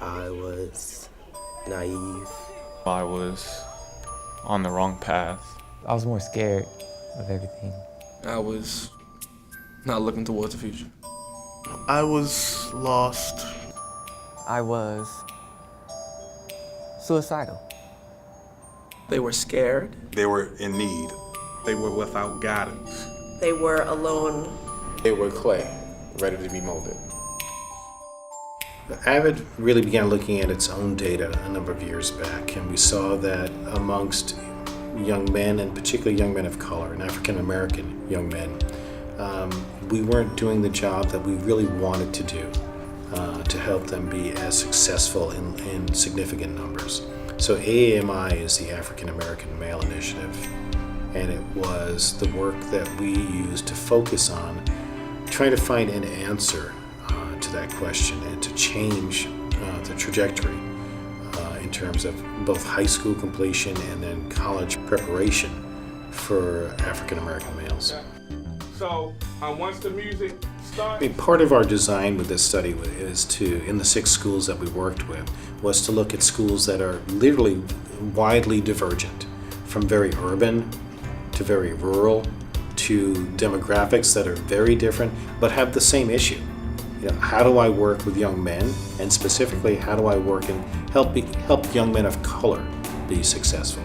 I was naive. I was on the wrong path. I was more scared of everything. I was not looking towards the future. I was lost. I was suicidal. They were scared. They were in need. They were without guidance. They were alone. They were clay, ready to be molded. AVID really began looking at its own data a number of years back, and we saw that amongst young men, and particularly young men of color and African American young men, we weren't doing the job that we really wanted to do to help them be as successful in significant numbers. So AAMI is the African American Male Initiative, and it was the work that we used to focus on trying to find an answer to that question and to change the trajectory in terms of both high school completion and then college preparation for African American males. So once the music starts, Part of our design with this study is to, in the 6 schools that we worked with, was to look at schools that are literally widely divergent, from very urban to very rural to demographics that are very different but have the same issue. How do I work with young men, and specifically how do I work and help young men of color be successful?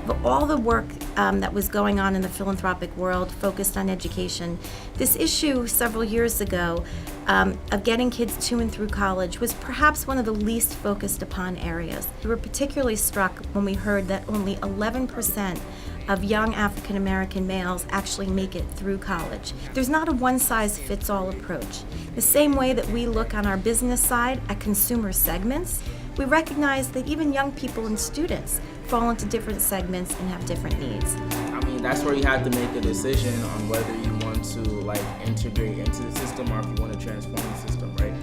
But all the work that was going on in the philanthropic world focused on education. This issue several years ago of getting kids to and through college was perhaps one of the least focused upon areas. We were particularly struck when we heard that only 11% of young African American males actually make it through college. There's not a one-size-fits-all approach. The same way that we look on our business side at consumer segments, we recognize that even young people and students fall into different segments and have different needs. I mean, that's where you have to make a decision on whether you want to integrate into the system or if you want to transform the system, right?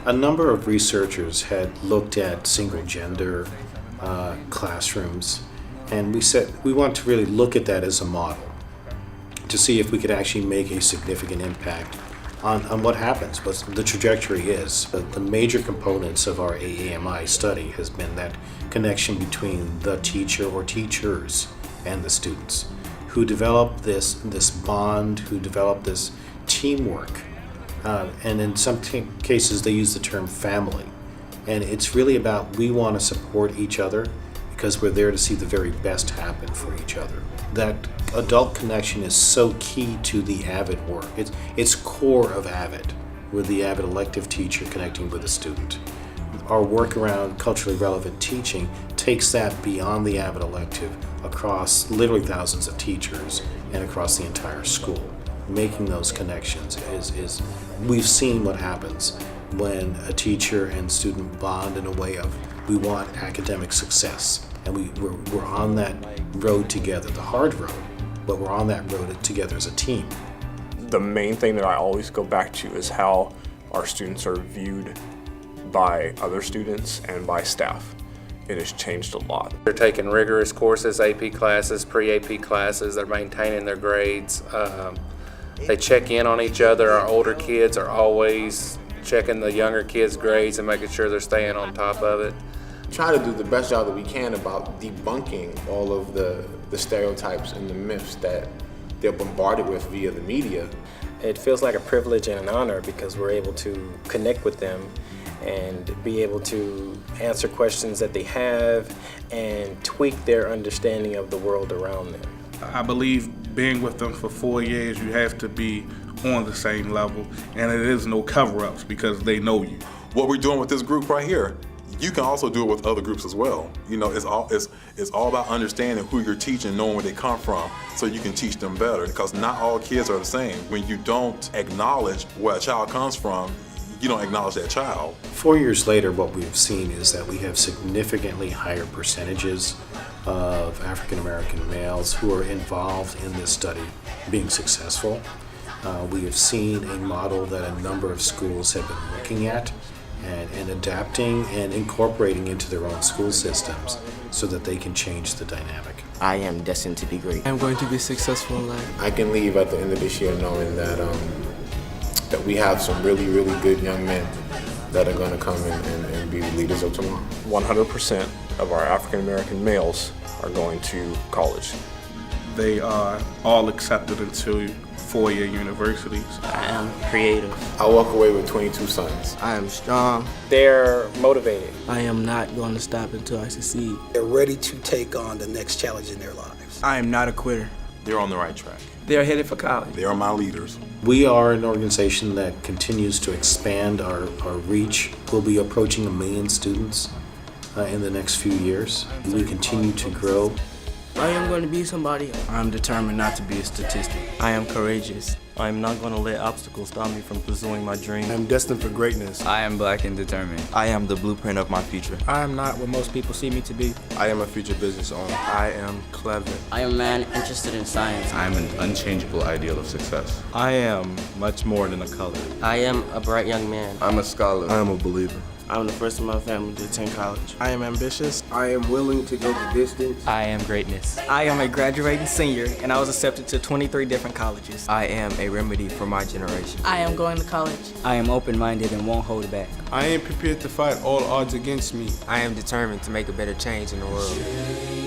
A number of researchers had looked at single-gender classrooms, and we said we want to really look at that as a model to see if we could actually make a significant impact on what happens, what the trajectory is. The major components of our AAMI study has been that connection between the teacher or teachers and the students, who develop this bond, who develop this teamwork, and in some cases they use the term family. And it's really about, we want to support each other because we're there to see the very best happen for each other. That adult connection is so key to the AVID work. It's core of AVID, with the AVID elective teacher connecting with the student. Our work around culturally relevant teaching takes that beyond the AVID elective across literally thousands of teachers and across the entire school. Making those connections is we've seen what happens when a teacher and student bond in a way of, we want academic success, and we're on that road together, the hard road, but we're on that road together as a team. The main thing that I always go back to is how our students are viewed by other students and by staff. It has changed a lot. They're taking rigorous courses, AP classes, pre-AP classes, they're maintaining their grades. They check in on each other. Our older kids are always checking the younger kids' grades and making sure they're staying on top of it. Try to do the best job that we can about debunking all of the stereotypes and the myths that they're bombarded with via the media. It feels like a privilege and an honor because we're able to connect with them and be able to answer questions that they have and tweak their understanding of the world around them. I believe being with them for 4 years, you have to be on the same level, and it is no cover-ups because they know you. What we're doing with this group right here, you can also do it with other groups as well. It's all about understanding who you're teaching, knowing where they come from, so you can teach them better, because not all kids are the same. When you don't acknowledge where a child comes from, you don't acknowledge that child. 4 years later, what we've seen is that we have significantly higher percentages of African American males who are involved in this study being successful. We have seen a model that a number of schools have been looking at and adapting and incorporating into their own school systems so that they can change the dynamic. I am destined to be great. I'm going to be successful in life. I can leave at the end of this year knowing that that we have some really, really good young men that are going to come and be leaders of tomorrow. 100% of our African American males are going to college. They are all accepted into four-year universities. I am creative. I walk away with 22 sons. I am strong. They're motivated. I am not going to stop until I succeed. They're ready to take on the next challenge in their lives. I am not a quitter. They're on the right track. They're headed for college. They are my leaders. We are an organization that continues to expand our reach. We'll be approaching 1 million students in the next few years. We continue to grow. I am going to be somebody. I am determined not to be a statistic. I am courageous. I am not going to let obstacles stop me from pursuing my dream. I am destined for greatness. I am black and determined. I am the blueprint of my future. I am not what most people see me to be. I am a future business owner. I am clever. I am a man interested in science. I am an unchangeable ideal of success. I am much more than a color. I am a bright young man. I'm a scholar. I am a believer. I'm the first in my family to attend college. I am ambitious. I am willing to go the distance. I am greatness. I am a graduating senior, and I was accepted to 23 different colleges. I am a remedy for my generation. I am going to college. I am open-minded and won't hold back. I am prepared to fight all odds against me. I am determined to make a better change in the world.